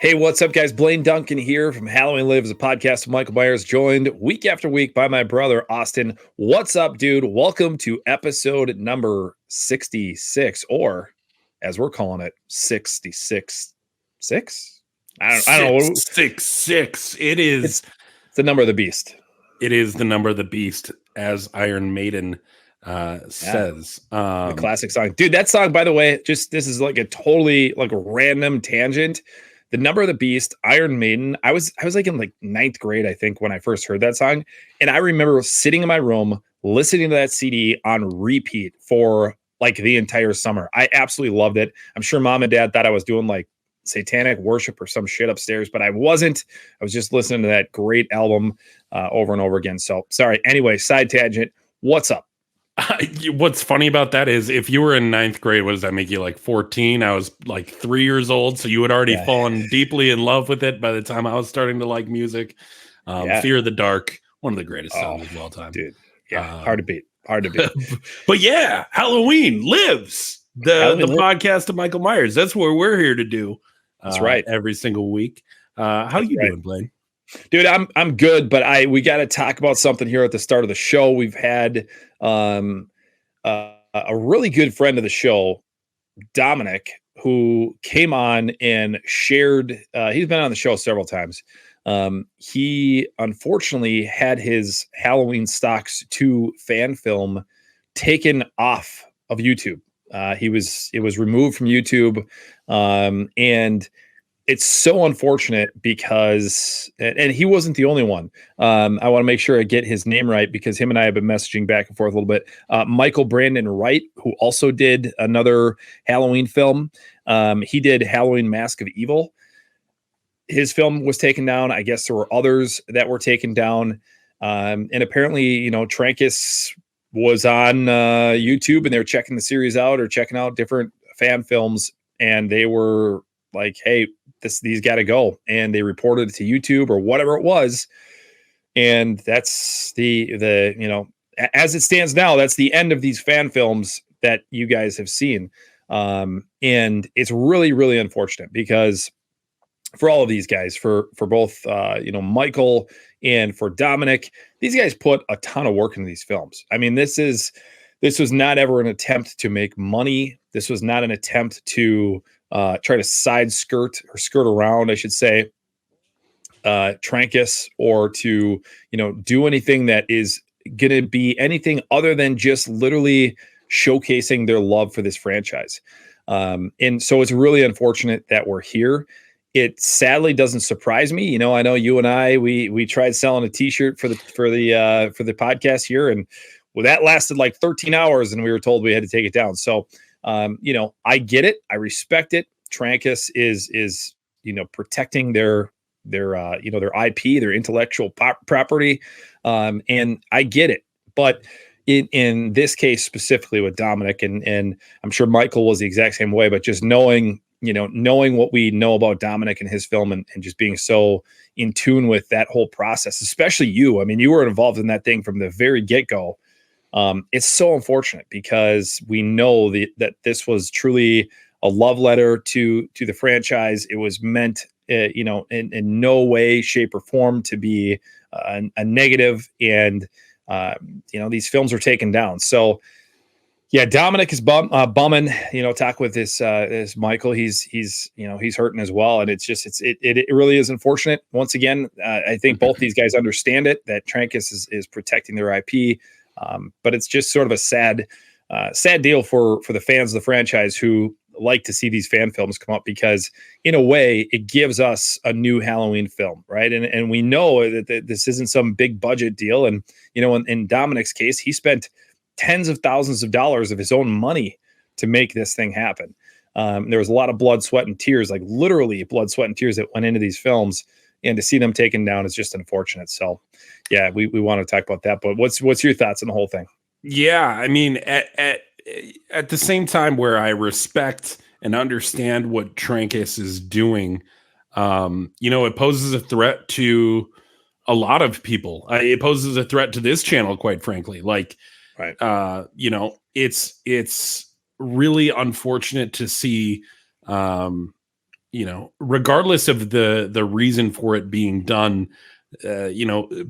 Hey, what's up, guys? Blaine Duncan here from Halloween Lives, a podcast of Michael Myers, joined week after week by my brother, Austin. What's up, dude? Welcome to episode number 66, or as we're calling it, 66. Six? I don't know. 666. It is. It's the number of the beast. It is the number of the beast, as Iron Maiden says. The classic song. Dude, that song, by the way, this is like a totally like a random tangent. The Number of the Beast, Iron Maiden. I was like in like ninth grade, I think, when I first heard that song. And I remember sitting in my room, listening to that CD on repeat for like the entire summer. I absolutely loved it. I'm sure mom and dad thought I was doing like satanic worship or some shit upstairs, but I wasn't. I was just listening to that great album over and over again. So sorry. Anyway, side tangent. What's up? What's funny about that is if you were in ninth grade, what does that make you, like 14? I was like 3 years old, so you had already fallen deeply in love with it by the time I was starting to like music. Fear of the Dark, one of the greatest songs of all time, dude. Hard to beat. But yeah, Halloween lives, the podcast of Michael Myers. That's what we're here to do. That's right, every single week. How you doing, Blaine? Dude, I'm good, but we got to talk about something here at the start of the show. We've had a really good friend of the show, Dominic, who came on and shared. He's been on the show several times. He unfortunately had his Halloween Stocks 2 fan film taken off of YouTube. It was removed from YouTube, and it's so unfortunate because, and he wasn't the only one. I want to make sure I get his name right because him and I have been messaging back and forth a little bit. Michael Brandon Wright, who also did another Halloween film. He did Halloween Mask of Evil. His film was taken down. I guess there were others that were taken down. And apparently, Trancas was on YouTube and they were checking the series out or checking out different fan films. And they were like, hey, these got to go. And they reported it to YouTube or whatever it was. And that's the as it stands now, that's the end of these fan films that you guys have seen. And it's really, really unfortunate because for all of these guys, for both, Michael and for Dominic, these guys put a ton of work into these films. I mean, this was not ever an attempt to make money. This was not an attempt to try to skirt around, I should say, Trancas, or to, do anything that is going to be anything other than just literally showcasing their love for this franchise. And so it's really unfortunate that we're here. It sadly doesn't surprise me. I know you and I, we tried selling a t-shirt for the podcast here, and well, that lasted like 13 hours and we were told we had to take it down. So, I get it. I respect it. Trancas is protecting their IP, their intellectual property. And I get it. But in this case, specifically with Dominic, and I'm sure Michael was the exact same way, but just knowing what we know about Dominic and his film and just being so in tune with that whole process, especially you. I mean, you were involved in that thing from the very get-go. It's so unfortunate because we know that this was truly a love letter to the franchise. It was meant, in no way, shape, or form to be a negative. And these films are taken down. So, yeah, Dominic is bumming. Talk with this Michael. He's hurting as well, and it really is unfortunate. Once again, I think both these guys understand it, that Trancas is protecting their IP. But it's just sort of a sad deal for the fans of the franchise who like to see these fan films come up, because in a way it gives us a new Halloween film, right? And we know that this isn't some big budget deal. And, in Dominic's case, he spent tens of thousands of dollars of his own money to make this thing happen. There was a lot of blood, sweat, and tears, like literally blood, sweat, and tears that went into these films. And to see them taken down is just unfortunate. So, yeah, we want to talk about that. But what's your thoughts on the whole thing? Yeah, I mean, at the same time where I respect and understand what Trancas is doing, it poses a threat to a lot of people. It poses a threat to this channel, quite frankly. Like, right. It's really unfortunate to see regardless of the reason for it being done,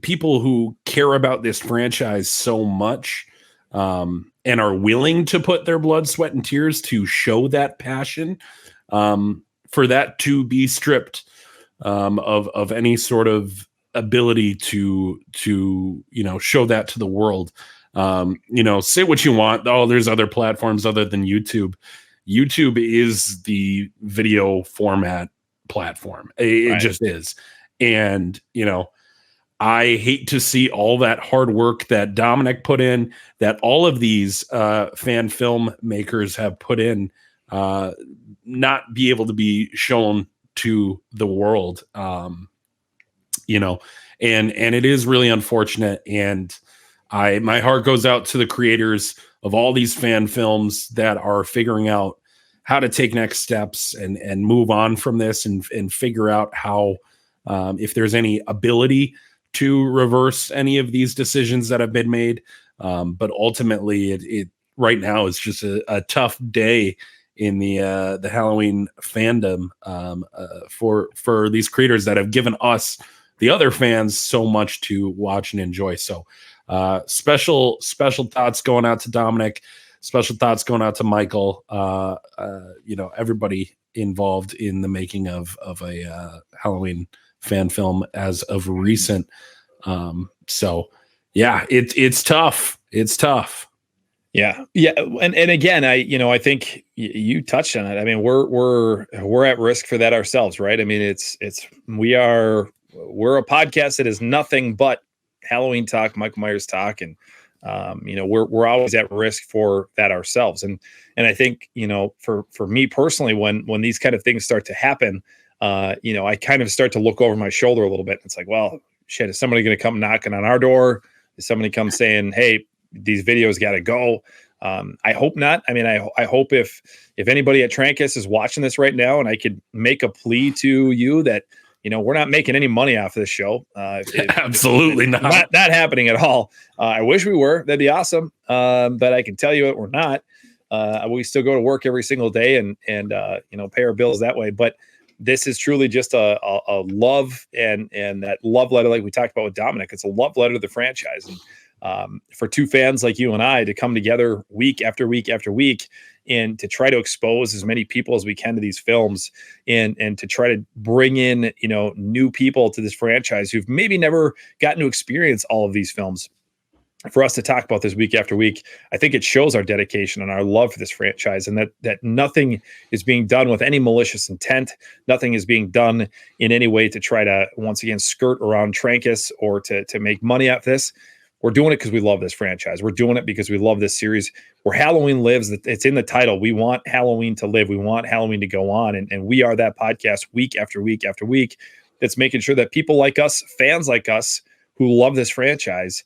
people who care about this franchise so much, and are willing to put their blood, sweat, and tears to show that passion, for that to be stripped of any sort of ability to show that to the world. Say what you want. Oh, there's other platforms other than YouTube. YouTube is the video format platform. It just is. And, I hate to see all that hard work that Dominic put in, that all of these fan film makers have put in, not be able to be shown to the world. And it is really unfortunate. And my heart goes out to the creators of all these fan films that are figuring out how to take next steps and move on from this and figure out how, if there's any ability to reverse any of these decisions that have been made. But ultimately it right now is just a tough day in the Halloween fandom, for these creators that have given us, the other fans, so much to watch and enjoy. So special thoughts going out to Dominic, special thoughts going out to Michael, everybody involved in the making of a Halloween fan film as of recent. So yeah, it's tough. It's tough. Yeah. And again, I think you touched on it. I mean, we're at risk for that ourselves, right? I mean, we're a podcast that is nothing but Halloween talk, Michael Myers talk. And, we're always at risk for that ourselves. And I think, for me personally, when these kind of things start to happen, I kind of start to look over my shoulder a little bit. It's like, well, shit, is somebody going to come knocking on our door? Is somebody come saying, hey, these videos got to go? I hope not. I mean, I hope if anybody at Trancas is watching this right now, and I could make a plea to you that, we're not making any money off of this show. Absolutely not happening at all. I wish we were. That'd be awesome. But I can tell you we're not. We still go to work every single day and pay our bills that way. But this is truly just a love and that love letter, like we talked about with Dominic. It's a love letter to the franchise. And for two fans like you and I to come together week after week after week and to try to expose as many people as we can to these films and to try to bring in, new people to this franchise who've maybe never gotten to experience all of these films. For us to talk about this week after week, I think it shows our dedication and our love for this franchise, and that nothing is being done with any malicious intent. Nothing is being done in any way to try to, once again, skirt around Trancas or to make money off this. We're doing it because we love this franchise. We're doing it because we love this series where Halloween lives. It's in the title. We want Halloween to live. We want Halloween to go on. And we are that podcast week after week after week that's making sure that people like us, fans like us who love this franchise,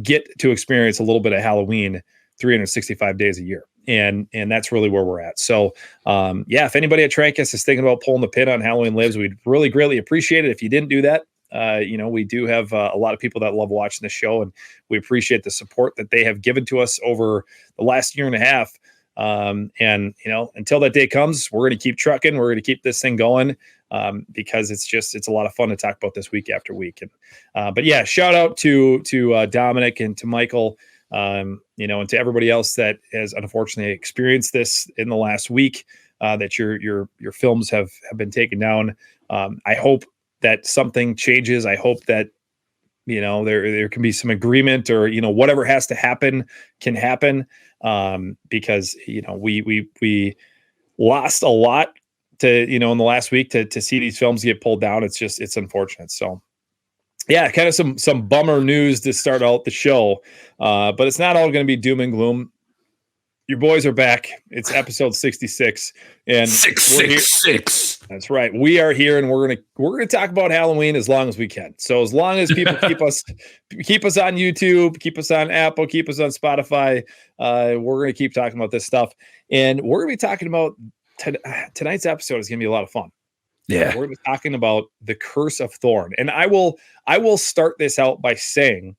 get to experience a little bit of Halloween 365 days a year. And that's really where we're at. So, if anybody at Trancas is thinking about pulling the pin on Halloween Lives, we'd really greatly appreciate it if you didn't do that. We do have a lot of people that love watching the show, and we appreciate the support that they have given to us over the last year and a half. Until that day comes, we're going to keep trucking. We're going to keep this thing going because it's a lot of fun to talk about this week after week. And but yeah, shout out to Dominic and to Michael, and to everybody else that has unfortunately experienced this in the last week. That your films have been taken down. I hope that something changes. I hope that there can be some agreement, or whatever has to happen can happen, because we lost a lot to in the last week to see these films get pulled down. It's unfortunate. So yeah, kind of some bummer news to start out the show, but it's not all going to be doom and gloom. Your boys are back. It's episode 66, and 666. That's right. We are here, and we're gonna talk about Halloween as long as we can. So as long as people keep us on YouTube, keep us on Apple, keep us on Spotify, we're gonna keep talking about this stuff, and we're gonna be talking about tonight's episode is gonna be a lot of fun. Yeah, we're gonna be talking about the Curse of Thorn, and I will start this out by saying,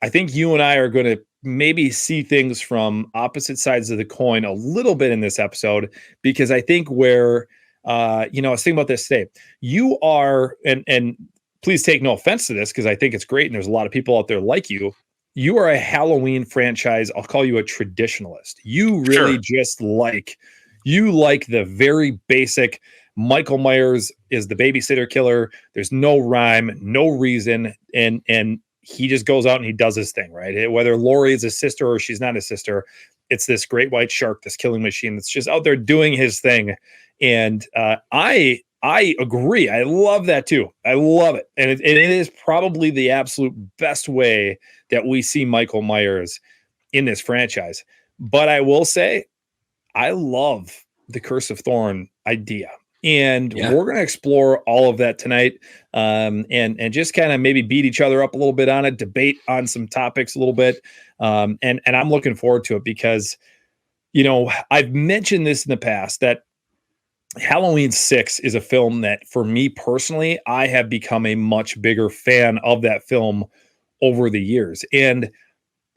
I think you and I are going to maybe see things from opposite sides of the coin a little bit in this episode, because I think where I was thinking about this today. You are, and please take no offense to this because I think it's great, and there's a lot of people out there like you. You are a Halloween franchise. I'll call you a traditionalist. You really just like the very basic. Michael Myers is the babysitter killer. There's no rhyme, no reason, and he just goes out and he does his thing, right? Whether Laurie is his sister or she's not his sister, it's this great white shark, this killing machine that's just out there doing his thing. And I agree. I love that too. I love it, and it is probably the absolute best way that we see Michael Myers in this franchise. But I will say, I love the Curse of Thorn idea. And we're going to explore all of that tonight, and just kind of maybe beat each other up a little bit on it, debate on some topics a little bit. And I'm looking forward to it because, I've mentioned this in the past that Halloween 6 is a film that, for me personally, I have become a much bigger fan of that film over the years. And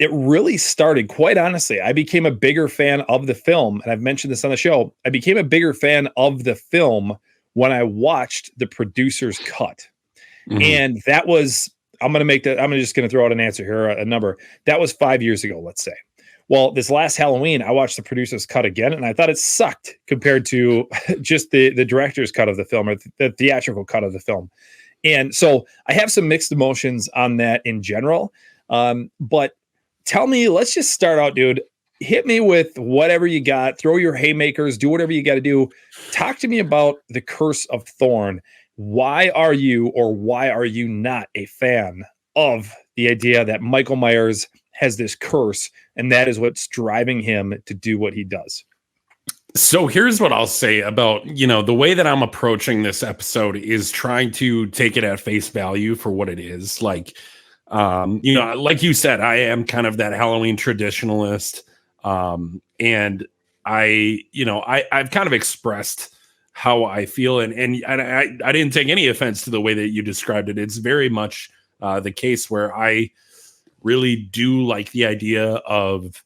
it really started, quite honestly, I became a bigger fan of the film, and I've mentioned this on the show. I became a bigger fan of the film when I watched the producer's cut. Mm-hmm. And that was, I'm just going to throw out an answer here, a number. That was 5 years ago, let's say. Well, this last Halloween, I watched the producer's cut again, and I thought it sucked compared to just the director's cut of the film, or the theatrical cut of the film. And so I have some mixed emotions on that in general. But tell me, let's just start out, dude. Hit me with whatever you got. Throw your haymakers. Do whatever you got to do. Talk to me about the Curse of Thorn. Why are you not a fan of the idea that Michael Myers has this curse, and that is what's driving him to do what he does? So here's what I'll say about, the way that I'm approaching this episode is trying to take it at face value for what it is. Like, like you said, I am kind of that Halloween traditionalist. And I've kind of expressed how I feel, and I didn't take any offense to the way that you described it. It's very much the case where I really do like the idea of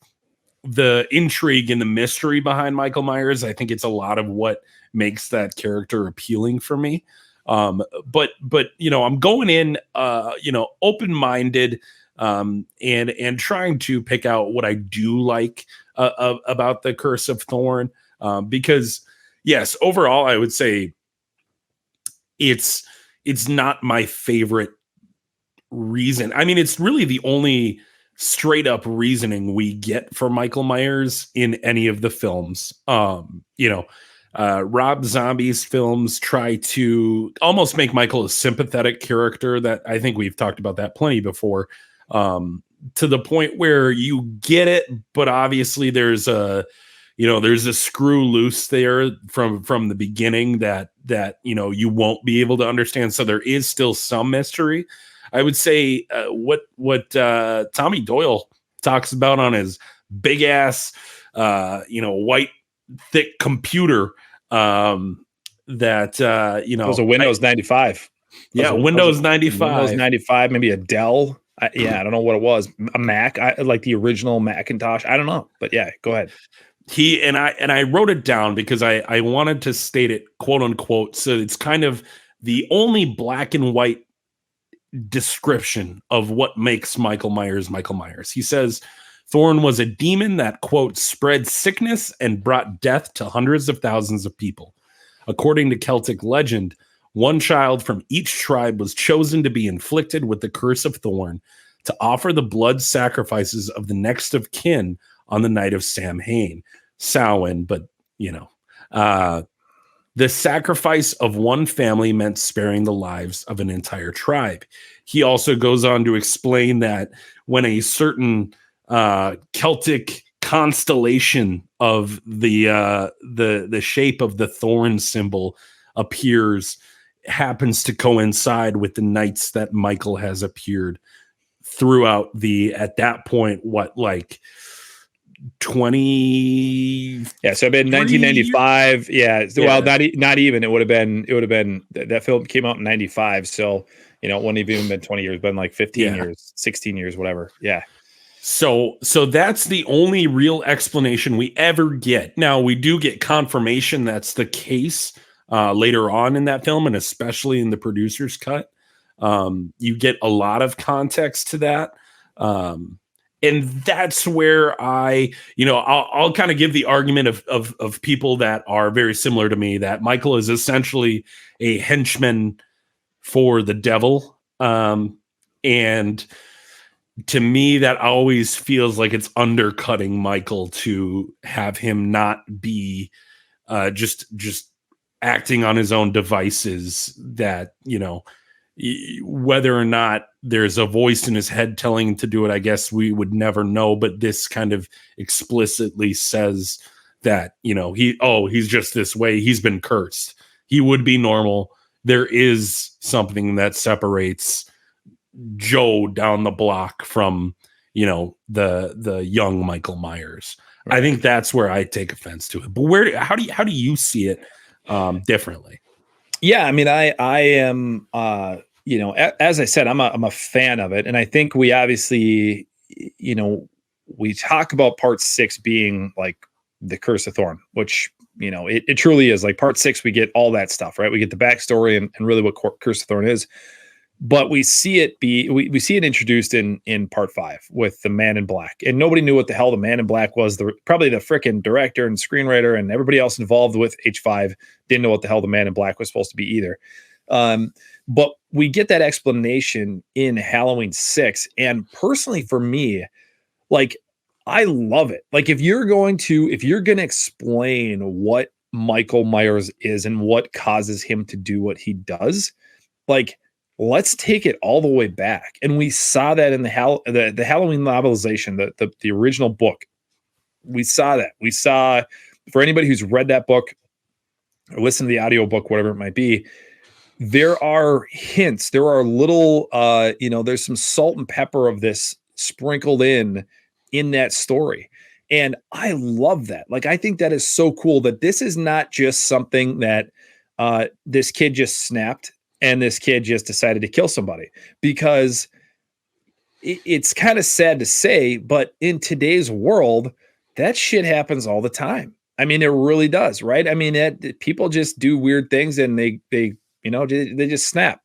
the intrigue and the mystery behind Michael Myers. I think it's a lot of what makes that character appealing for me. But I'm going in, open-minded, and trying to pick out what I do like about the Curse of Thorn. Because yes, overall, I would say it's not my favorite reason. I mean, it's really the only straight up reasoning we get for Michael Myers in any of the films. Rob Zombie's films try to almost make Michael a sympathetic character. That I think we've talked about that plenty before, to the point where you get it, but obviously there's a screw loose there from the beginning that you won't be able to understand. So there is still some mystery. I would say what Tommy Doyle talks about on his big ass, white thick computer, that it was a Windows 95. Windows 95. Windows 95, maybe a Dell. I don't know what it was. A Mac, like the original Macintosh. I don't know, but yeah, go ahead. I wrote it down because I wanted to state it, quote unquote. So it's kind of the only black and white description of what makes Michael Myers Michael Myers. He says Thorn was a demon that, quote, spread sickness and brought death to hundreds of thousands of people. According to Celtic legend, one child from each tribe was chosen to be inflicted with the Curse of Thorn to offer the blood sacrifices of the next of kin on the night of Samhain. Samhain, but the sacrifice of one family meant sparing the lives of an entire tribe. He also goes on to explain that when a certain Celtic constellation of the shape of the thorn symbol appears, happens to coincide with the nights that Michael has appeared throughout at that point, 20, so it'd been 1995 well, not even, it would have been that film came out in 95, so it wouldn't have even been 20 years, but like 15 years, 16 years, whatever. So that's the only real explanation we ever get. Now we do get confirmation that's the case later on in that film, and especially in the producer's cut. You get a lot of context to that. And that's where I'll kind of give the argument of people that are very similar to me, that Michael is essentially a henchman for the devil. And to me, that always feels like it's undercutting Michael to have him not be just acting on his own devices, that, whether or not there's a voice in his head telling him to do it, I guess we would never know. But this kind of explicitly says that, he's just this way. He's been cursed. He would be normal. There is something that separates Joe down the block from, the young Michael Myers. Right. I think that's where I take offense to it. But how do you see it differently? Yeah, I mean, I am, as I said, I'm a fan of it, and I think we obviously, we talk about part 6 being like the Curse of Thorn, which it truly is. Like part 6, we get all that stuff, right? We get the backstory and really what Curse of Thorn is. But we see it we see it introduced in part 5 with the Man in Black, and nobody knew what the hell the Man in Black was. Probably the frickin' director and screenwriter and everybody else involved with H5 didn't know what the hell the Man in Black was supposed to be either. But we get that explanation in Halloween 6, and personally for me, like, I love it. Like, if you're gonna explain what Michael Myers is and what causes him to do what he does, like, let's take it all the way back. And we saw that in the Halloween novelization, the original book. We saw that. We saw, for anybody who's read that book or listened to the audiobook, whatever it might be, there are hints, there are little, there's some salt and pepper of this sprinkled in that story. And I love that. Like, I think that is so cool that this is not just something that this kid just snapped and this kid just decided to kill somebody, because it's kind of sad to say, but in today's world, that shit happens all the time. I mean, it really does, right? I mean, people just do weird things and they just snap.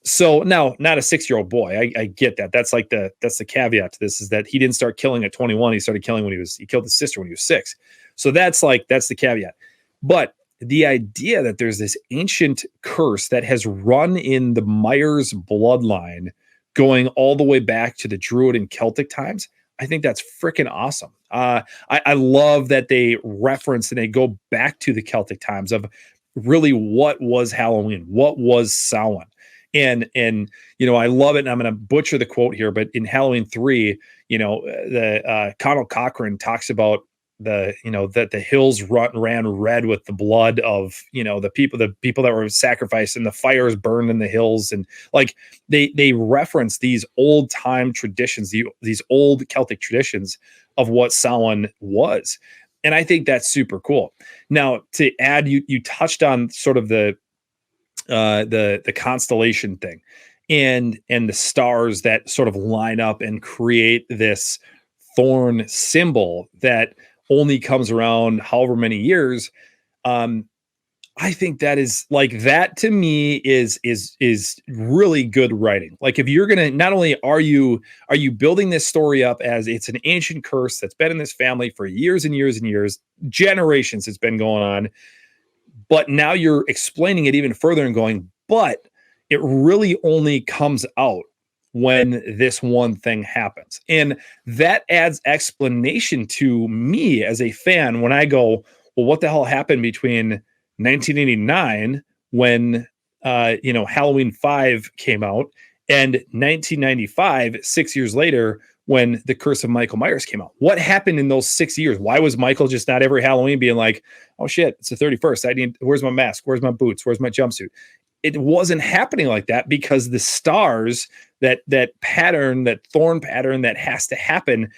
So now, not a 6-year-old boy. I get that. That's the caveat to this, is that he didn't start killing at 21. He started killing he killed his sister when he was 6. So that's the caveat. But the idea that there's this ancient curse that has run in the Myers bloodline going all the way back to the Druid and Celtic times, I think that's freaking awesome. I love that they reference and they go back to the Celtic times of really what was Halloween, what was Samhain. And I love it. And I'm going to butcher the quote here, but in Halloween 3, the Conal Cochran talks about that the hills ran red with the blood of the people that were sacrificed, and the fires burned in the hills, and like they reference these old time traditions, these old Celtic traditions of what Samhain was, and I think that's super cool. Now, to add, you touched on sort of the constellation thing, and the stars that sort of line up and create this thorn symbol that only comes around however many years. I think that is like, that to me is really good writing. Like, if you're gonna, not only are you building this story up as it's an ancient curse that's been in this family for years and years and years, generations it's been going on, but now you're explaining it even further and going, but it really only comes out when this one thing happens. And that adds explanation to me as a fan when I go, well, what the hell happened between 1989 when Halloween 5 came out and 1995, 6 years later, when The Curse of Michael Myers came out? What happened in those 6 years? Why was Michael just not every Halloween being like, oh shit, it's the 31st. Where's my mask? Where's my boots? Where's my jumpsuit? It wasn't happening like that, because the stars, that pattern, that thorn pattern that has to happen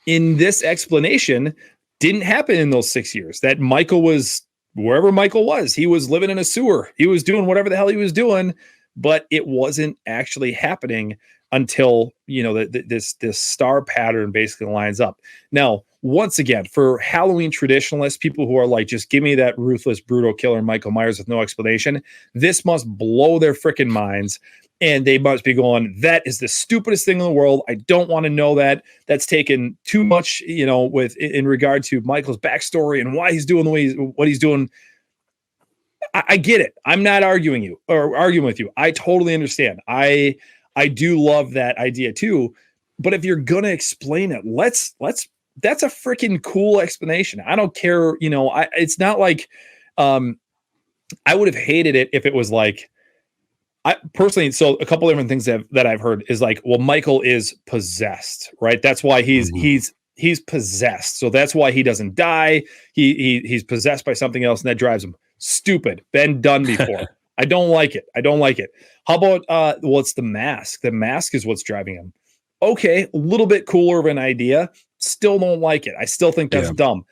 in this explanation, didn't happen in those 6 years. That Michael was wherever Michael was. He was living in a sewer. He was doing whatever the hell he was doing, but it wasn't actually happening until this star pattern basically lines up. Now, once again, for Halloween traditionalists, people who are like, just give me that ruthless, brutal killer Michael Myers with no explanation, this must blow their freaking minds. And they must be going, that is the stupidest thing in the world. I don't want to know that. That's taken too much, with in regard to Michael's backstory and why he's doing what he's doing. I get it. I'm not arguing with you. I totally understand. I do love that idea too. But if you're gonna explain it, let's that's a freaking cool explanation. I don't care. It's not like I would have hated it if it was like, I personally, so a couple different things that I've heard is like, well, Michael is possessed, right? That's why he's possessed. So that's why he doesn't die. He's possessed by something else, and that drives him. Stupid. Been done before. I don't like it. How about it's the mask. The mask is what's driving him. Okay, a little bit cooler of an idea. Still don't like it. I still think that's dumb.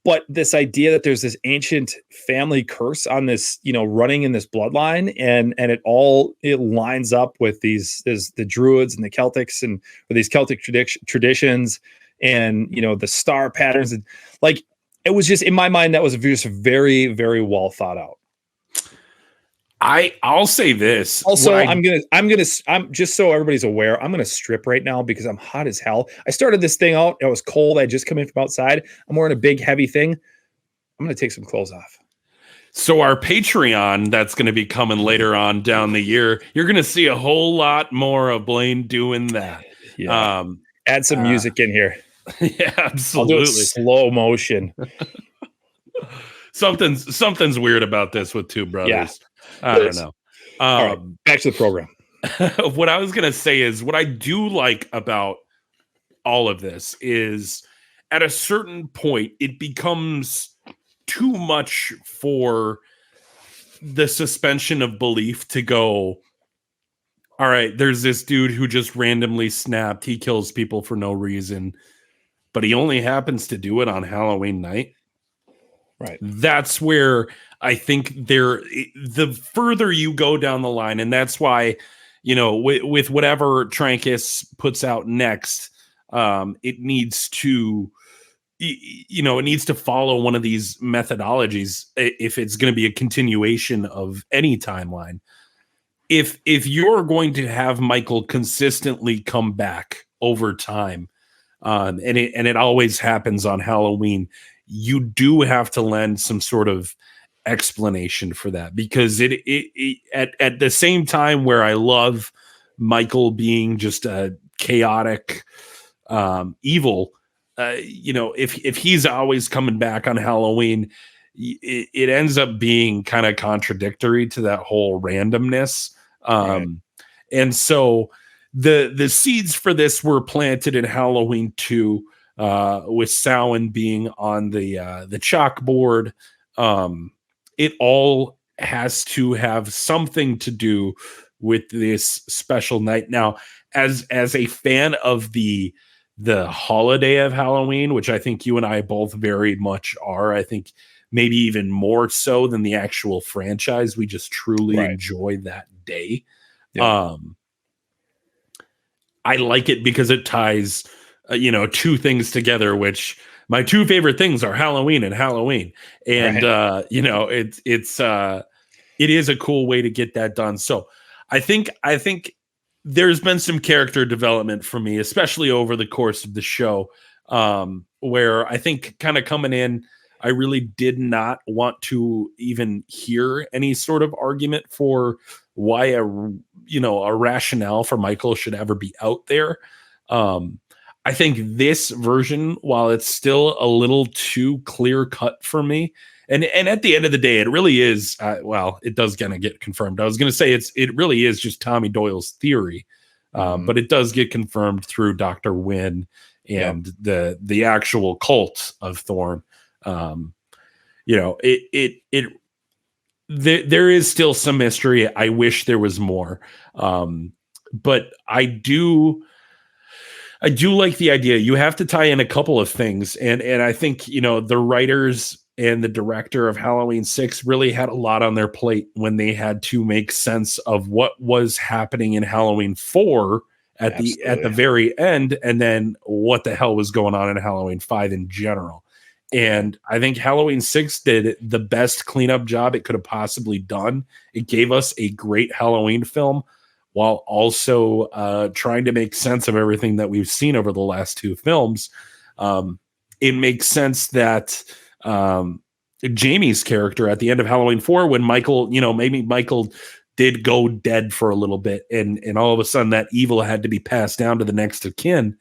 But this idea that there's this ancient family curse on this, running in this bloodline, and it lines up with the Druids and the Celtics and these Celtic traditions, and the star patterns, and like, it was just, in my mind, that was just very, very well thought out. I'll say this. Also, I'm just so everybody's aware, I'm gonna strip right now because I'm hot as hell. I started this thing out. It was cold. I just come in from outside. I'm wearing a big heavy thing. I'm gonna take some clothes off. So our Patreon, that's going to be coming later on down the year, you're going to see a whole lot more of Blaine doing that. Yeah. Add some music in here. Yeah, absolutely. I'll do it slow motion. Something's weird about this with two brothers. Yeah. I don't know. All right, back to the program. What I was going to say is, what I do like about all of this is, at a certain point, it becomes too much for the suspension of belief to go, all right, there's this dude who just randomly snapped. He kills people for no reason, but he only happens to do it on Halloween night. Right. That's where I think the further you go down the line, and that's why, with whatever Trancas puts out next, it needs to, it needs to follow one of these methodologies if it's going to be a continuation of any timeline. If you're going to have Michael consistently come back over time, and it always happens on Halloween, you do have to lend some sort of explanation for that, because it at the same time where I love Michael being just a chaotic evil, if he's always coming back on Halloween, it ends up being kind of contradictory to that whole randomness. Right. And so the seeds for this were planted in Halloween 2, with Samhain being on the chalkboard. It all has to have something to do with this special night. Now, as a fan of the holiday of Halloween, which I think you and I both very much are, I think maybe even more so than the actual franchise, we just truly enjoy that day. Yeah. I like it because it ties two things together, which my two favorite things are Halloween and Halloween. And, it is a cool way to get that done. So I think there's been some character development for me, especially over the course of the show, where I think kind of coming in, I really did not want to even hear any sort of argument for why a rationale for Michael should ever be out there. I think this version, while it's still a little too clear cut for me, and at the end of the day, it really is. It does kind of get confirmed. I was going to say it really is just Tommy Doyle's theory, but it does get confirmed through Dr. Wynn and the actual cult of Thorn. There is still some mystery. I wish there was more, but I do like the idea. You have to tie in a couple of things. And I think, the writers and the director of Halloween 6 really had a lot on their plate when they had to make sense of what was happening in Halloween 4 at the very end, and then what the hell was going on in Halloween 5 in general. And I think Halloween 6 did the best cleanup job it could have possibly done. It gave us a great Halloween film while also trying to make sense of everything that we've seen over the last two films. It makes sense that Jamie's character at the end of Halloween 4, when Michael, maybe Michael did go dead for a little bit, and all of a sudden that evil had to be passed down to the next of kin.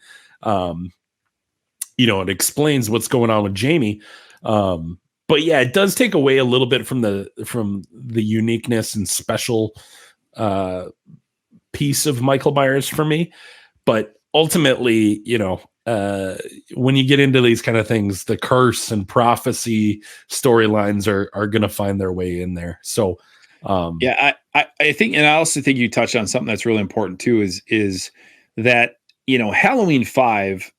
It explains what's going on with Jamie. But yeah, it does take away a little bit from the uniqueness and special piece of Michael Myers for me. But ultimately, when you get into these kind of things, the curse and prophecy storylines are going to find their way in there. So, I think, and I also think you touched on something that's really important too, is that, Halloween 5,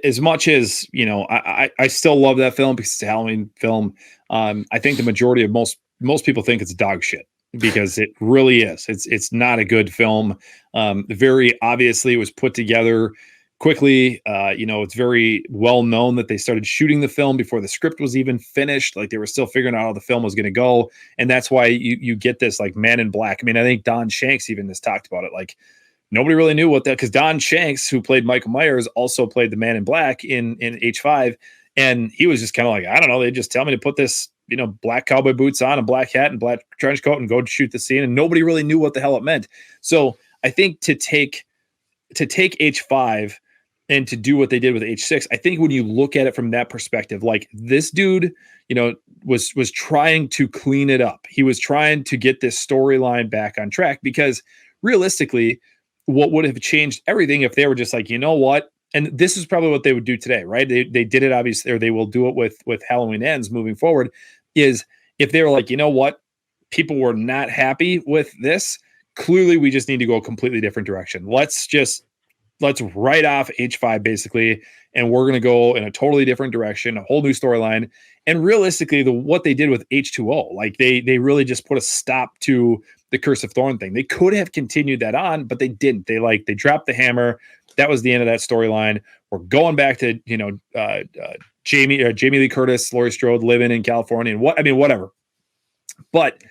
as much as, I still love that film because it's a Halloween film. I think the majority of most people think it's dog shit, because it really is. It's not a good film. Very obviously it was put together quickly. It's very well known that they started shooting the film before the script was even finished. Like, they were still figuring out how the film was going to go. And that's why you get this like Man in Black. I mean, I think Don Shanks even has talked about it. Like, nobody really knew what that, because Don Shanks, who played Michael Myers, also played the Man in Black in H5. And he was just kind of like, I don't know, they just tell me to put this, black cowboy boots on, a black hat and black trench coat and go shoot the scene. And nobody really knew what the hell it meant. So I think to take H5 and to do what they did with H6, I think when you look at it from that perspective, like, this dude, was trying to clean it up. He was trying to get this storyline back on track, because realistically, what would have changed everything if they were just like, you know what? And this is probably what they would do today, right? They did it, obviously, or they will do it with Halloween Ends moving forward, is if they were like, you know what? People were not happy with this. Clearly, we just need to go a completely different direction. Let's write off H5 basically, and we're going to go in a totally different direction, a whole new storyline. And realistically, what they did with H2O, like they really just put a stop to the Curse of Thorn thing. They could have continued that on, but they didn't. They dropped the hammer. That was the end of that storyline. We're going back to, Jamie Lee Curtis, Laurie Strode living in California, and whatever. But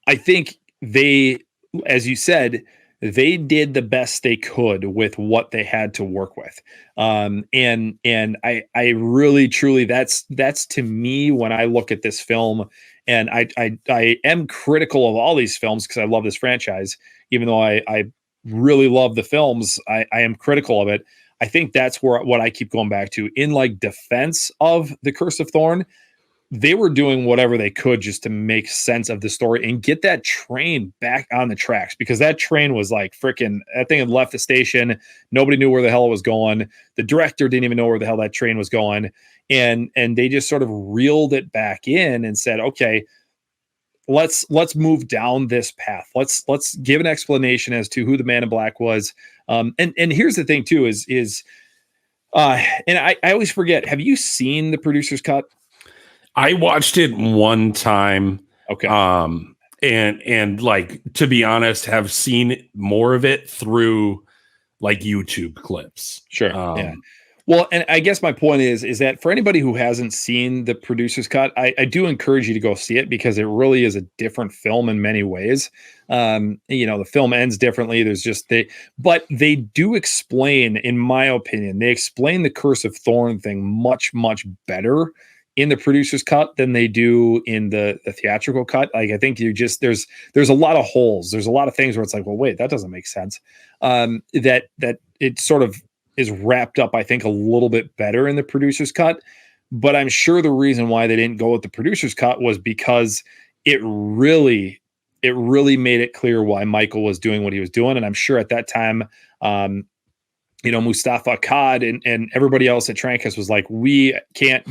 I think they, as you said, they did the best they could with what they had to work with. And I really, truly, that's to me, when I look at this film, and I am critical of all these films because I love this franchise, even though I really love the films, I am critical of it. I think that's what I keep going back to in like defense of the Curse of Thorn. They were doing whatever they could just to make sense of the story and get that train back on the tracks, because that train was like freaking, that thing had left the station. Nobody knew where the hell it was going. The director didn't even know where the hell that train was going. And they just sort of reeled it back in and said, okay, let's move down this path. Let's give an explanation as to who the Man in Black was. And here's the thing too, is and I always forget, have you seen the producer's cut? I watched it one time. Okay. And like, to be honest, have seen more of it through like YouTube clips. Sure. Yeah. Well, and I guess my point is that for anybody who hasn't seen the producer's cut, I do encourage you to go see it, because it really is a different film in many ways. The film ends differently. But they do explain, in my opinion, they explain the Curse of Thorn thing much, much better in the producer's cut than they do in the theatrical cut. Like, I think there's a lot of holes. There's a lot of things where it's like, well, wait, that doesn't make sense. That it sort of is wrapped up, I think, a little bit better in the producer's cut. But I'm sure the reason why they didn't go with the producer's cut was because it really made it clear why Michael was doing what he was doing. And I'm sure at that time, Mustafa Cod and everybody else at Trancas was like, we can't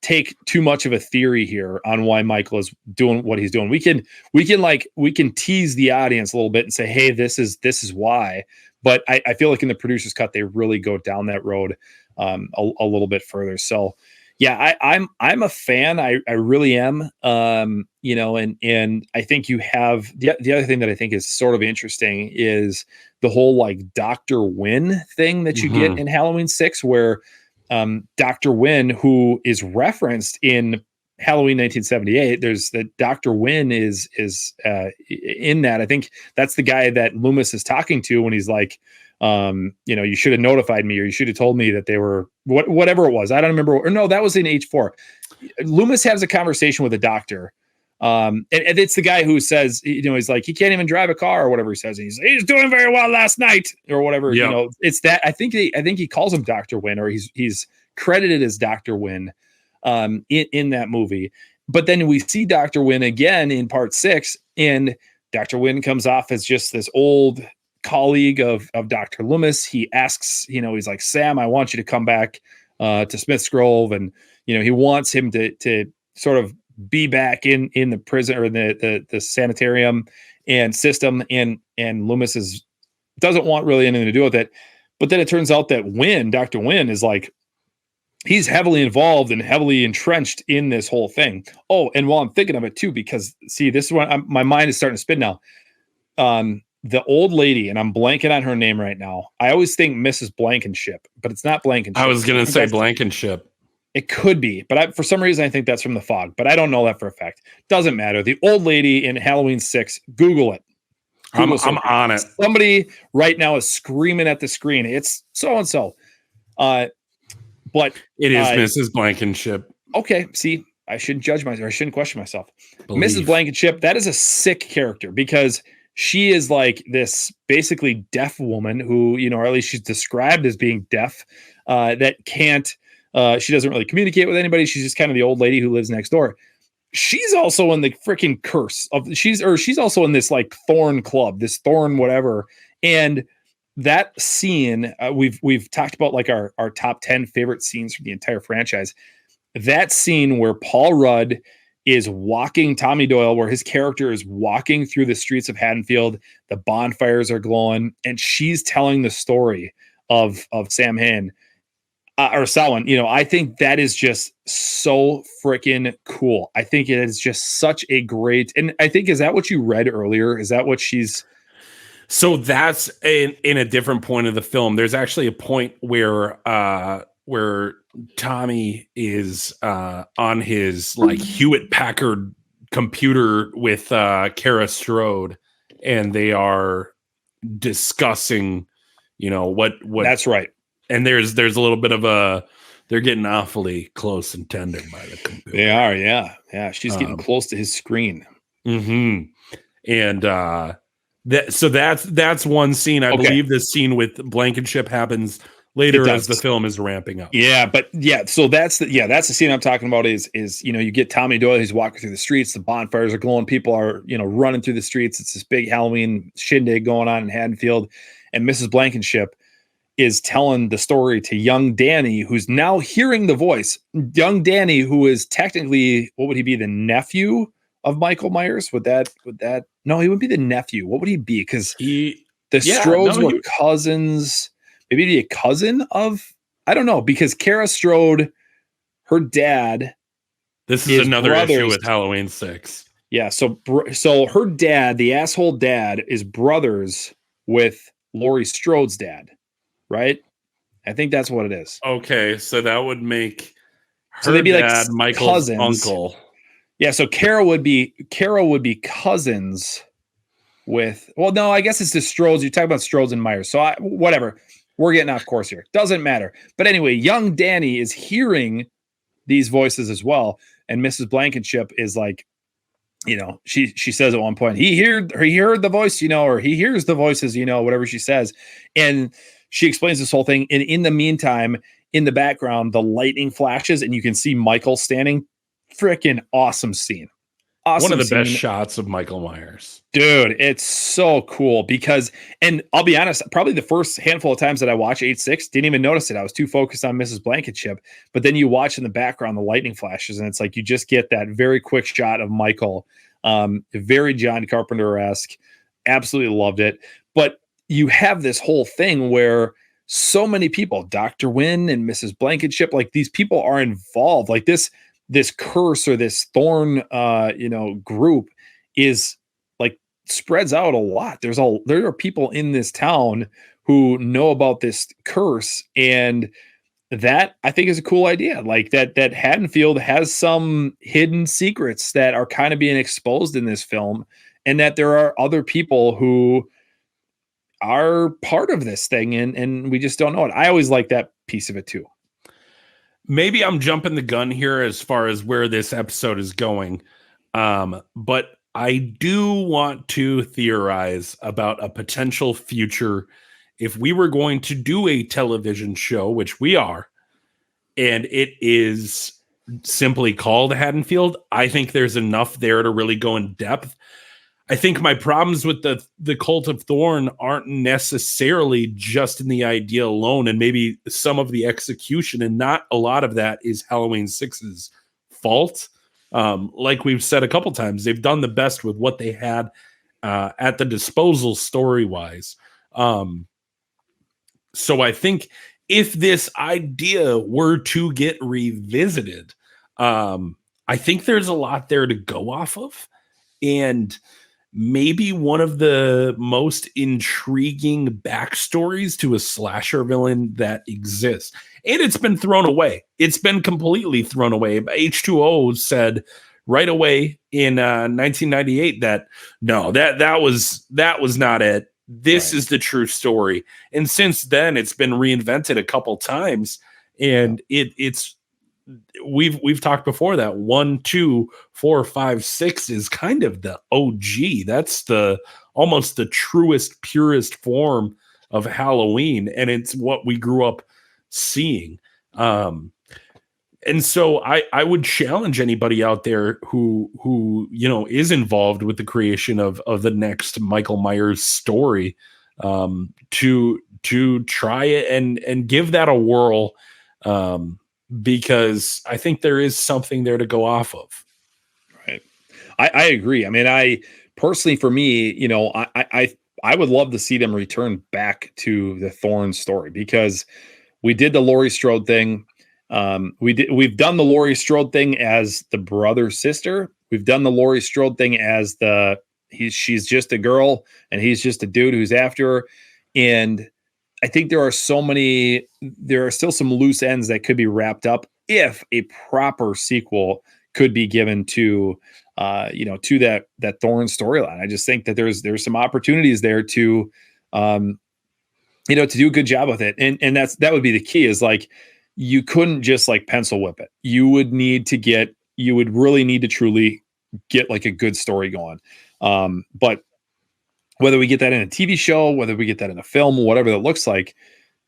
take too much of a theory here on why Michael is doing what he's doing. We can tease the audience a little bit and say, hey, this is why. But I feel like in the producer's cut, they really go down that road a little bit further. So Yeah, I'm a fan. I really am. You know, and I think you have the other thing that I think is sort of interesting is the whole like Dr. Wynn thing that you get Mhm. in Halloween 6, where Dr. Wynn, who is referenced in Halloween 1978, there's the Dr. Wynn is in that. I think that's the guy that Loomis is talking to when he's like, you know, you should have notified me, or you should have told me that they were whatever it was. I don't remember. Or no, that was in H4. Loomis has a conversation with a doctor. And it's the guy who says, you know, he's like, he can't even drive a car or whatever he says. And he's doing very well last night or whatever, you Yep. know, it's that. I think he calls him Dr. Wynn, or he's credited as Dr. Wynn, in that movie. But then we see Dr. Wynn again in part 6, and Dr. Wynn comes off as just this old colleague of Dr. Loomis. He asks, you know, he's like, Sam, I want you to come back to Smith's Grove. And, you know, he wants him to sort of be back in the prison or the sanitarium and system. And Loomis doesn't want really anything to do with it. But then it turns out that Dr. Wynn is like, he's heavily involved and heavily entrenched in this whole thing. Oh, and while I'm thinking of it too, because see, this is when my mind is starting to spin now. The old lady, and I'm blanking on her name right now. I always think Mrs. Blankenship, but it's not Blankenship. I was going to say Blankenship. It could be, but for some reason I think that's from The Fog, but I don't know that for a fact. Doesn't matter. The old lady in Halloween 6, Google it. I'm on it. Somebody right now is screaming at the screen. It's so-and-so. But it is Mrs. Blankenship. Okay, see, I shouldn't judge myself. I shouldn't question myself. Belief. Mrs. Blankenship, that is a sick character because she is like this basically deaf woman who, you know, or at least she's described as being deaf, that can't, she doesn't really communicate with anybody. She's just kind of the old lady who lives next door. She's also in the freaking curse of she's also in this like Thorn club, this Thorn whatever. And that scene, we've talked about like our top 10 favorite scenes from the entire franchise. That scene where Paul Rudd is walking Tommy Doyle, where his character is walking through the streets of Haddonfield, the bonfires are glowing, and she's telling the story of Sam Hain, or Samhain. You know, I think that is just so freaking cool. I think it is just such a great, and I think, is that what you read earlier? Is that what she's? So that's in a different point of the film. There's actually a point where Tommy is on his like Hewitt Packard computer with Kara Strode, and they are discussing, you know, what That's right. And there's a little bit of they're getting awfully close and tender by the computer. They are, yeah. She's getting close to his screen. Mm-hmm. And that's one scene. I believe this scene with Blankenship happens later as the film is ramping up. Yeah, but yeah, so that's the scene I'm talking about is you know, you get Tommy Doyle, he's walking through the streets, the bonfires are glowing, people are, you know, running through the streets. It's this big Halloween shindig going on in Haddonfield, and Mrs. Blankenship is telling the story to young Danny, who's now hearing the voice. Young Danny, who is technically, what would he be, the nephew of Michael Myers? Would that no, he would be the nephew. What would he be? Because Strodes were cousins. Maybe be a cousin of, I don't know, because Kara Strode, her dad. This is another issue with Halloween 6. Yeah, so her dad, the asshole dad, is brothers with Laurie Strode's dad, right? I think that's what it is. Okay, so that would make her so they'd be dad like Michael's cousins. uncle. Yeah, so Kara would be cousins with, well, no, I guess it's the Strodes. You're talking about Strodes and Myers. So whatever. We're getting off course here. Doesn't matter. But anyway, young Danny is hearing these voices as well. And Mrs. Blankenship is like, you know, she says at one point, he heard the voice, you know, or he hears the voices, you know, whatever she says. And she explains this whole thing. And in the meantime, in the background, the lightning flashes and you can see Michael standing. Freaking awesome scene. Awesome. One of the best shots of Michael Myers. Dude, it's so cool because, and I'll be honest, probably the first handful of times that I watched 8-6, didn't even notice it. I was too focused on Mrs. Blankenship. But then you watch in the background the lightning flashes, and it's like you just get that very quick shot of Michael. Very John Carpenter-esque. Absolutely loved it. But you have this whole thing where so many people, Dr. Wynn and Mrs. Blankenship, like these people are involved. Like this curse or this thorn group is like spreads out a lot. There are people in this town who know about this curse, and that I think is a cool idea. Like that Haddonfield has some hidden secrets that are kind of being exposed in this film, and that there are other people who are part of this thing, and we just don't know it. I always like that piece of it too. Maybe I'm jumping the gun here as far as where this episode is going. But I do want to theorize about a potential future if we were going to do a television show, which we are, and it is simply called Haddonfield. I think there's enough there to really go in depth. I think my problems with the Cult of Thorn aren't necessarily just in the idea alone, and maybe some of the execution, and not a lot of that is Halloween 6's fault. Like we've said a couple times, they've done the best with what they had at the disposal story-wise. So I think if this idea were to get revisited, I think there's a lot there to go off of. And maybe one of the most intriguing backstories to a slasher villain that exists. And it's been thrown away. It's been completely thrown away. H2O said right away in 1998 that no, that was not it. This is the true story. And since then, it's been reinvented a couple times. And it's we've talked before that 1, 2, 4, 5, 6 is kind of the OG. That's almost the truest, purest form of Halloween, and it's what we grew up seeing. And so I would challenge anybody out there who is involved with the creation of the next Michael Myers story to try it and give that a whirl. Because I think there is something there to go off of. Right. I agree. I mean, I personally, for me, I would love to see them return back to the Thorn story, because we did the Laurie Strode thing. We've done the Laurie Strode thing as the brother sister. We've done the Laurie Strode thing as she's just a girl and he's just a dude who's after her. And I think there are still some loose ends that could be wrapped up if a proper sequel could be given to that Thorn storyline. I just think that there's some opportunities there to do a good job with it. And that would be the key, is like, you couldn't just like pencil whip it. You would really need to truly get like a good story going. But whether we get that in a TV show, whether we get that in a film, whatever that looks like,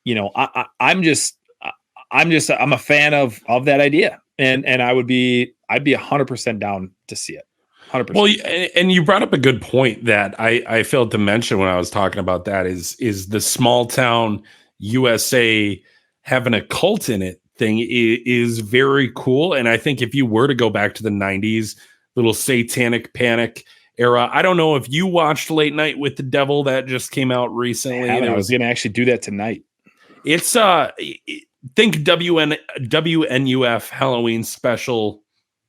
I'm a fan of that idea, and I'd be 100% down to see it. 100%. Well, and you brought up a good point that I failed to mention when I was talking about that is the small town USA having a cult in it thing is very cool. And I think if you were to go back to the 90s, little satanic panic era. I don't know if you watched Late Night with the Devil that just came out recently. I was going to actually do that tonight. It's think WNUF Halloween special.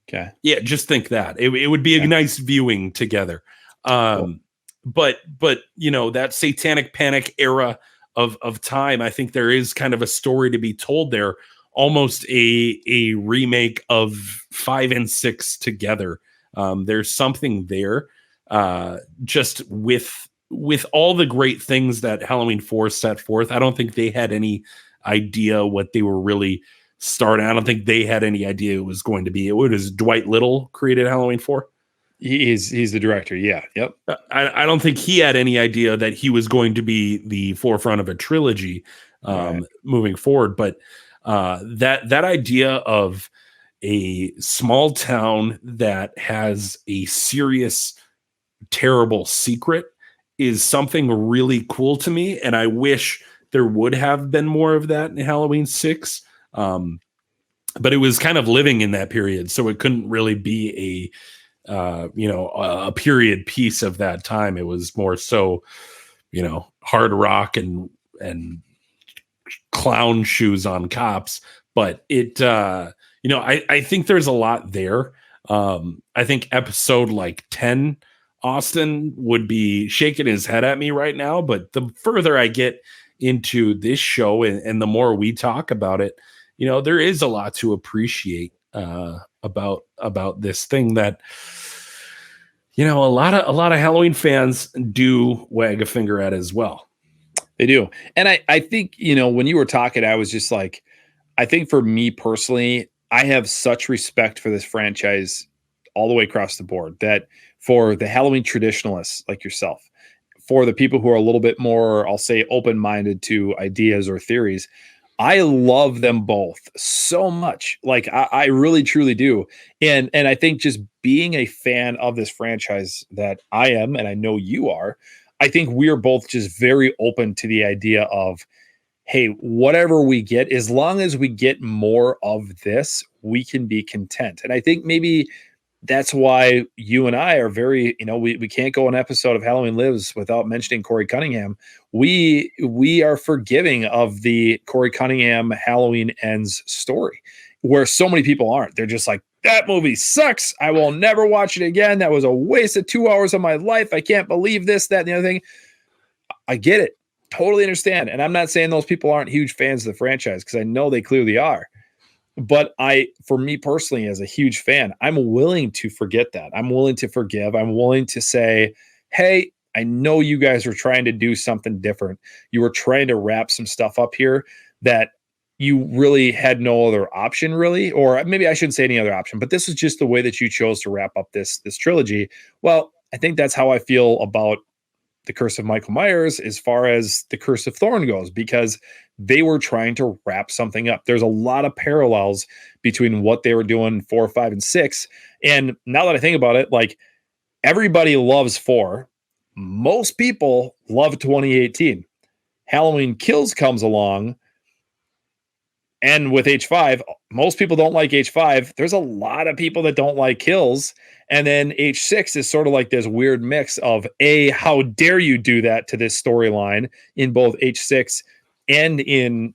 Okay. Yeah, just think that. It would be a nice viewing together. Cool. But that satanic panic era of time, I think there is kind of a story to be told there, almost a remake of 5 and 6 together. There's something there, just with all the great things that Halloween 4 set forth. I don't think they had any idea what they were really starting. I don't think they had any idea it was going to be. It was Dwight Little created Halloween 4. He's the director. Yeah. Yep. I don't think he had any idea that he was going to be the forefront of a trilogy moving forward. But that idea of a small town that has a serious, terrible secret is something really cool to me. And I wish there would have been more of that in Halloween 6. But it was kind of living in that period. So it couldn't really be a period piece of that time. It was more so, hard rock and clown shoes on cops, but it, I think there's a lot there. I think episode like 10, Austin would be shaking his head at me right now, but the further I get into this show and the more we talk about it, there is a lot to appreciate about this thing that a lot of Halloween fans do wag a finger at as well. They do. And I think, when you were talking, I was just like, I think for me personally, I have such respect for this franchise all the way across the board, that for the Halloween traditionalists like yourself, for the people who are a little bit more, I'll say, open-minded to ideas or theories, I love them both so much. Like I really truly do. And I think just being a fan of this franchise that I am, and I know you are, I think we're both just very open to the idea of, hey, whatever we get, as long as we get more of this, we can be content. And I think maybe that's why you and I are very, we can't go an episode of Halloween Lives without mentioning Corey Cunningham. We are forgiving of the Corey Cunningham Halloween Ends story, where so many people aren't. They're just like, that movie sucks. I will never watch it again. That was a waste of 2 hours of my life. I can't believe this, that, and the other thing. I get it. Totally understand. And I'm not saying those people aren't huge fans of the franchise, because I know they clearly are. But for me personally, as a huge fan, I'm willing to forget that. I'm willing to forgive. I'm willing to say, hey, I know you guys were trying to do something different. You were trying to wrap some stuff up here that you really had no other option, really, or maybe I shouldn't say any other option, but this is just the way that you chose to wrap up this trilogy. Well, I think that's how I feel about The Curse of Michael Myers as far as The Curse of Thorn goes, because they were trying to wrap something up. There's a lot of parallels between what they were doing 4, 5, and 6. And now that I think about it, like, everybody loves 4. Most people love 2018. Halloween Kills comes along, and with H5, most people don't like H5. There's a lot of people that don't like Kills. And then H6 is sort of like this weird mix of, how dare you do that to this storyline in both H6 and in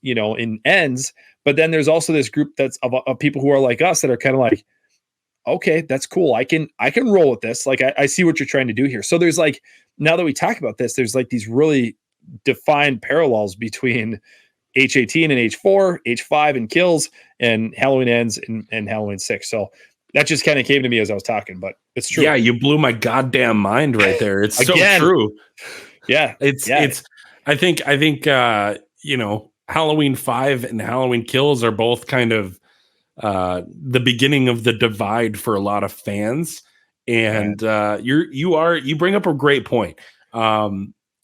Ends. But then there's also this group that's of people who are like us that are kind of like, okay, that's cool. I can roll with this. Like, I see what you're trying to do here. So there's like, now that we talk about this, there's like these really defined parallels between H18 and H4, H5 and Kills, and Halloween Ends and Halloween 6. So that just kind of came to me as I was talking, but it's true. Yeah, you blew my goddamn mind right there. It's so true. Yeah. It's I think Halloween 5 and Halloween Kills are both kind of the beginning of the divide for a lot of fans. And you bring up a great point.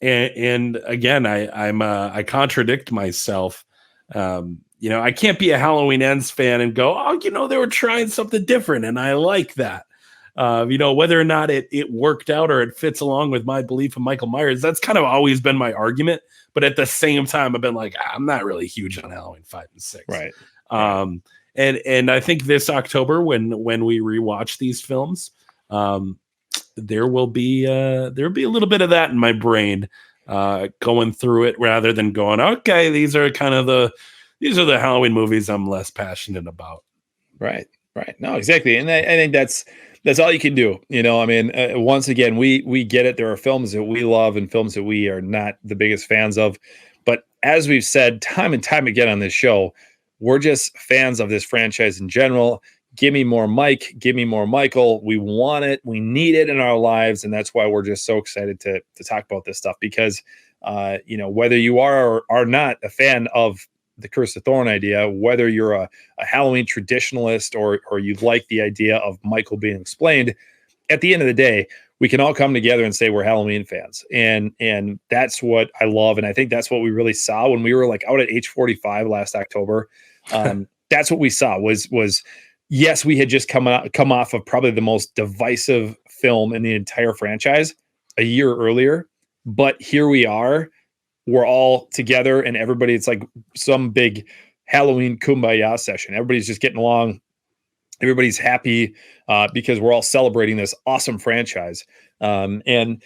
And again, I contradict myself. I can't be a Halloween Ends fan and go, they were trying something different, and I like that. Whether or not it worked out or it fits along with my belief in Michael Myers, that's kind of always been my argument. But at the same time, I've been like, I'm not really huge on Halloween 5 and 6. Right. And I think this October, when we rewatch these films, there will be a little bit of that in my brain, going through it, rather than going, okay, these are the Halloween movies I'm less passionate about. Right. No, exactly. And I think that's all you can do. Once again, we get it. There are films that we love and films that we are not the biggest fans of. But as we've said time and time again on this show, we're just fans of this franchise in general. Give me more Mike. Give me more Michael. We want it. We need it in our lives. And that's why we're just so excited to talk about this stuff, because, whether you are or are not a fan of the Curse of Thorn idea, whether you're a Halloween traditionalist or you like the idea of Michael being explained, at the end of the day, we can all come together and say we're Halloween fans. And that's what I love. And I think that's what we really saw when we were like out at H45 last October. That's what we saw was yes, we had just come off of probably the most divisive film in the entire franchise a year earlier. But here we are. We're all together, and everybody, it's like some big Halloween kumbaya session. Everybody's just getting along. Everybody's happy because we're all celebrating this awesome franchise. And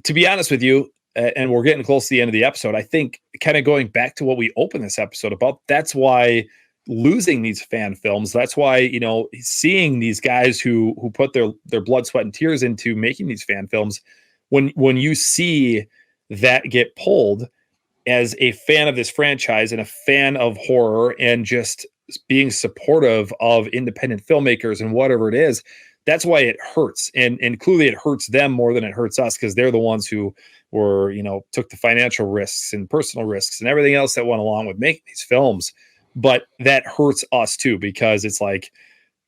to be honest with you, and we're getting close to the end of the episode, I think kind of going back to what we opened this episode about, that's why losing these fan films, that's why, you know, seeing these guys who put their blood, sweat, and tears into making these fan films, when you see that get pulled as a fan of this franchise and a fan of horror and just being supportive of independent filmmakers and whatever it is, that's why it hurts. And clearly it hurts them more than it hurts us, because they're the ones who were, you know, took the financial risks and personal risks and everything else that went along with making these films. But that hurts us too, because it's like,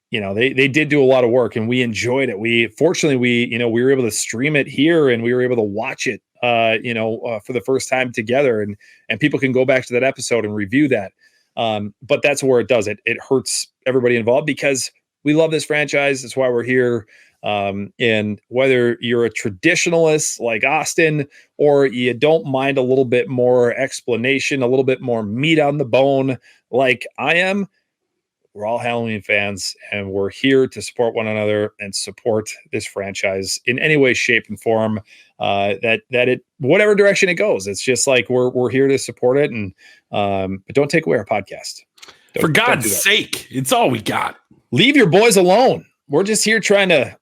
you know, they did do a lot of work and we enjoyed it. We were able to stream it here and we were able to watch it, for the first time together, and people can go back to that episode and review that. But that's where it does it. It hurts everybody involved because we love this franchise. That's why we're here. And whether you're a traditionalist like Austin, or you don't mind a little bit more explanation, a little bit more meat on the bone like I am, we're all Halloween fans, and we're here to support one another and support this franchise in any way, shape, and form. That it, whatever direction it goes, it's just like we're here to support it. And but don't take away our podcast. For God's sake, it's all we got. Leave your boys alone. We're just here trying to.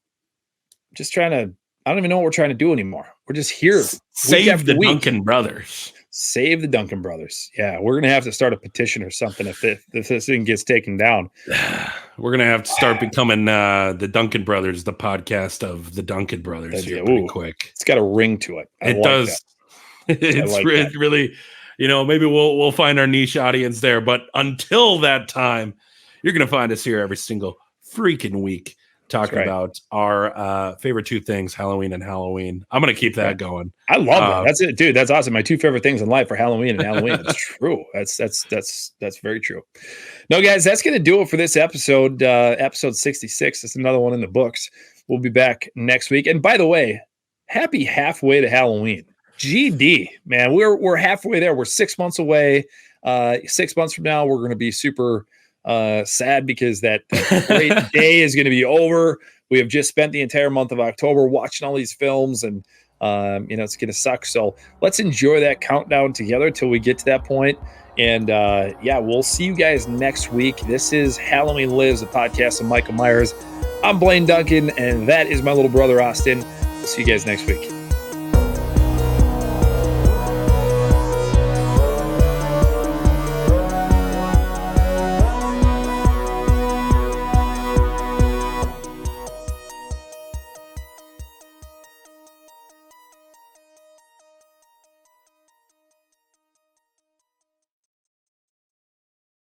I don't even know what we're trying to do anymore. We're just here. Save the Duncan Brothers. Save the Duncan Brothers. Yeah, we're gonna have to start a petition or something if this thing gets taken down. We're gonna have to start becoming the Duncan Brothers, the podcast of the Duncan Brothers. Here pretty quick. It's got a ring to it. It does. It's really, you know, maybe we'll find our niche audience there. But until that time, you're gonna find us here every single freaking week, talking about our favorite two things, Halloween and Halloween. I'm going to keep that going. I love it. That's it, dude. That's awesome. My two favorite things in life are Halloween and Halloween. It's true. That's very true. No, guys, that's going to do it for this episode. Episode 66. It's another one in the books. We'll be back next week. And by the way, happy halfway to Halloween. GD, man. We're halfway there. We're 6 months away. 6 months from now, we're going to be super sad because that great day is going to be over. We have just spent the entire month of October watching all these films, and it's going to suck. So let's enjoy that countdown together till we get to that point. And we'll see you guys next week. This is Halloween Lives, a podcast of Michael Myers. I'm Blaine Duncan, and that is my little brother Austin. We'll see you guys next week.